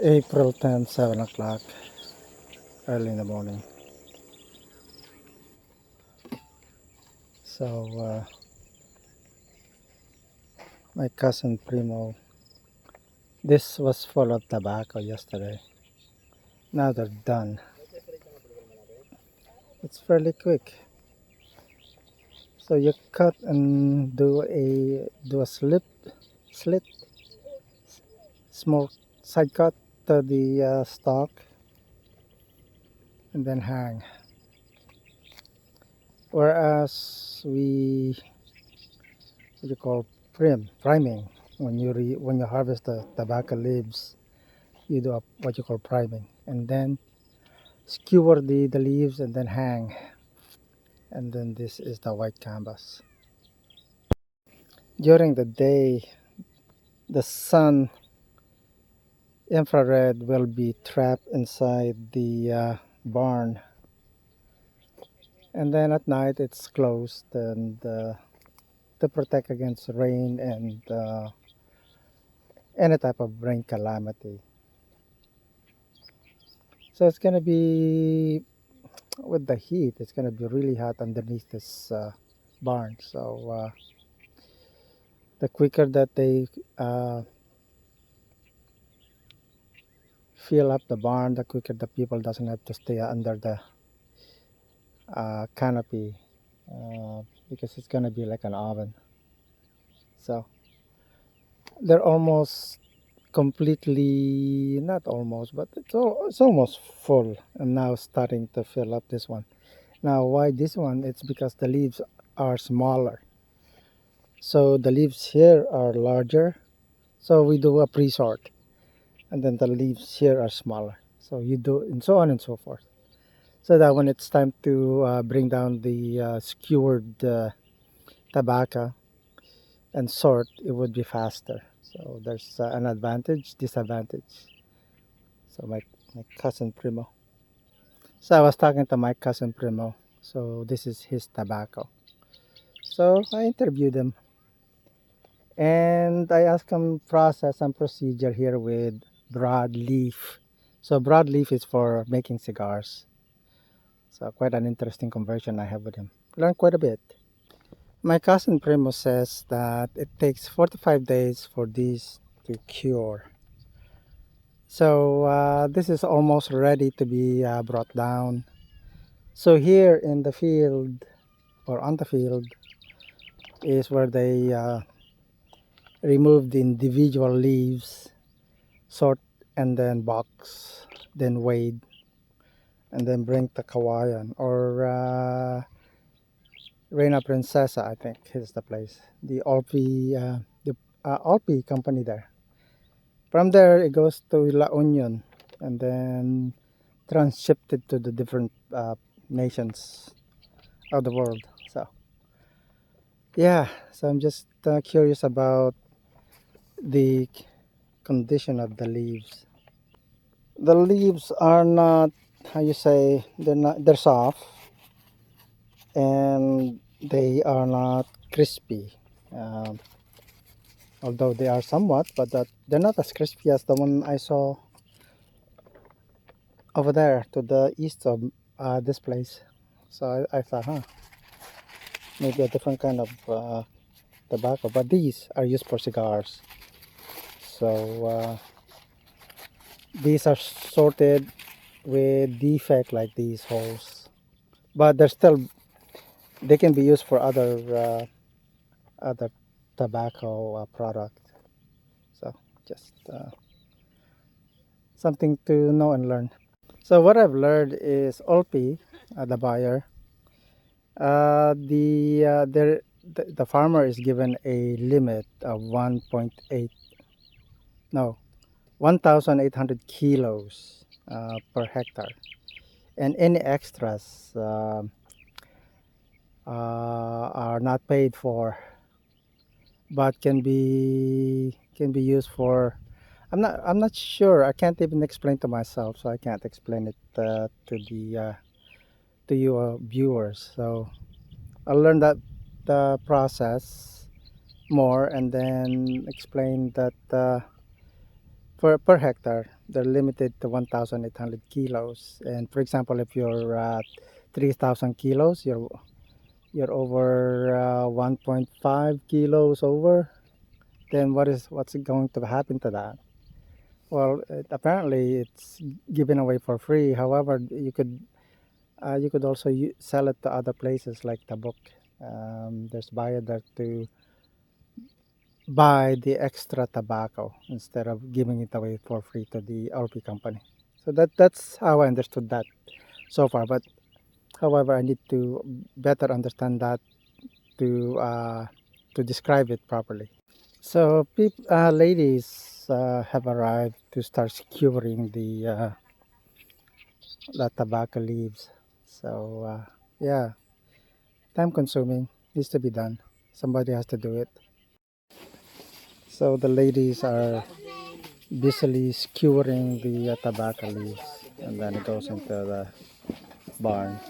April 10th, 7 o'clock, early in the morning. So, my cousin Primo, this was full of tobacco yesterday. Now they're done. It's fairly quick. So you cut and do a slit, small side cut to the stalk, and then hang. Whereas what you call priming, when you harvest the tobacco leaves, you do what you call priming, and then skewer the leaves and then hang, and then this is the white canvas. During the day, the sun infrared will be trapped inside the barn, and then at night it's closed, and to protect against rain and any type of rain calamity. So it's gonna be, with the heat, it's gonna be really hot underneath this barn. So the quicker that they fill up the barn, the quicker the people doesn't have to stay under the canopy, because it's gonna be like an oven. So they're almost completely, not almost, but it's almost full, and now starting to fill up this one. Now why this one? It's because the leaves are smaller. So the leaves here are larger. So we do a pre-sort, and then the leaves here are smaller. So you do, and so on and so forth. So that when it's time to bring down the skewered tobacco and sort, it would be faster. So there's an advantage, disadvantage. So my cousin Primo. So I was talking to my cousin Primo. So this is his tobacco. So I interviewed him, and I asked him process and procedure here with broadleaf. So broadleaf is for making cigars. So quite an interesting conversation I have with him. Learned quite a bit. My cousin Primo says that it takes 45 days for these to cure. So this is almost ready to be brought down. So here in the field, or on the field, is where they remove the individual leaves, sort, and then box, then weighed, and then bring to Kawayan, or Reina Princesa, I think is the place. The Alpi company there. From there, it goes to La Union, and then transshipped it to the different nations of the world. So yeah, so I'm just curious about the condition of the leaves. The leaves are not, how you say, they're soft, and they are not crispy. Um, Although they are somewhat, but they're not as crispy as the one I saw over there to the east of this place. So I thought, maybe a different kind of tobacco, but these are used for cigars. So these are sorted with defect like these holes, but they can be used for other tobacco product. So just something to know and learn. So what I've learned is Olpi, the buyer, the farmer is given a limit of 1.8, no, 1,800 kilos per hectare, and any extras are not paid for, but can be used for. I'm not sure. I can't even explain to myself, so I can't explain it to you viewers. So I'll learn that the process more, and then explain that per hectare they're limited to 1,800 kilos. And for example, if you're 3,000 kilos, you're over 1.5 kilos over, then what's going to happen to that? Well, apparently it's given away for free. However, you could also sell it to other places like Tabuk. There's buyer there to buy the extra tobacco instead of giving it away for free to the LP company. So that's how I understood that so far. But however, I need to better understand that to describe it properly. So ladies have arrived to start securing the tobacco leaves. So yeah, time consuming, needs to be done. Somebody has to do it. So the ladies are busily skewering the tobacco leaves, and then it goes into the barn.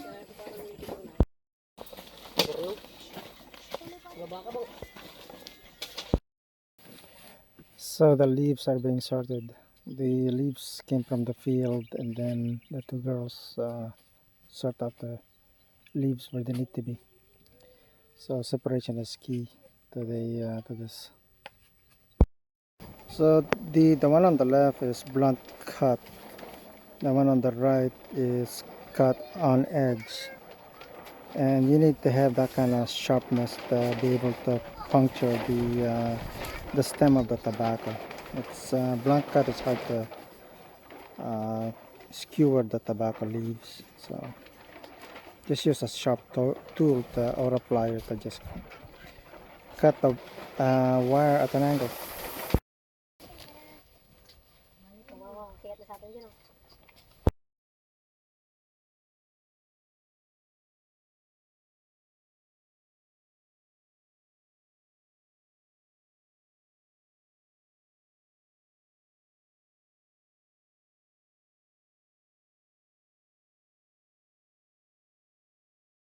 So the leaves are being sorted. The leaves came from the field, and then the two girls sort out the leaves where they need to be. So separation is key to this. So the one on the left is blunt cut. The one on the right is cut on edge. And you need to have that kind of sharpness to be able to puncture the stem of the tobacco. It's blunt cut is hard to uh, skewer the tobacco leaves. So just use a sharp tool or a plier to just cut the wire at an angle.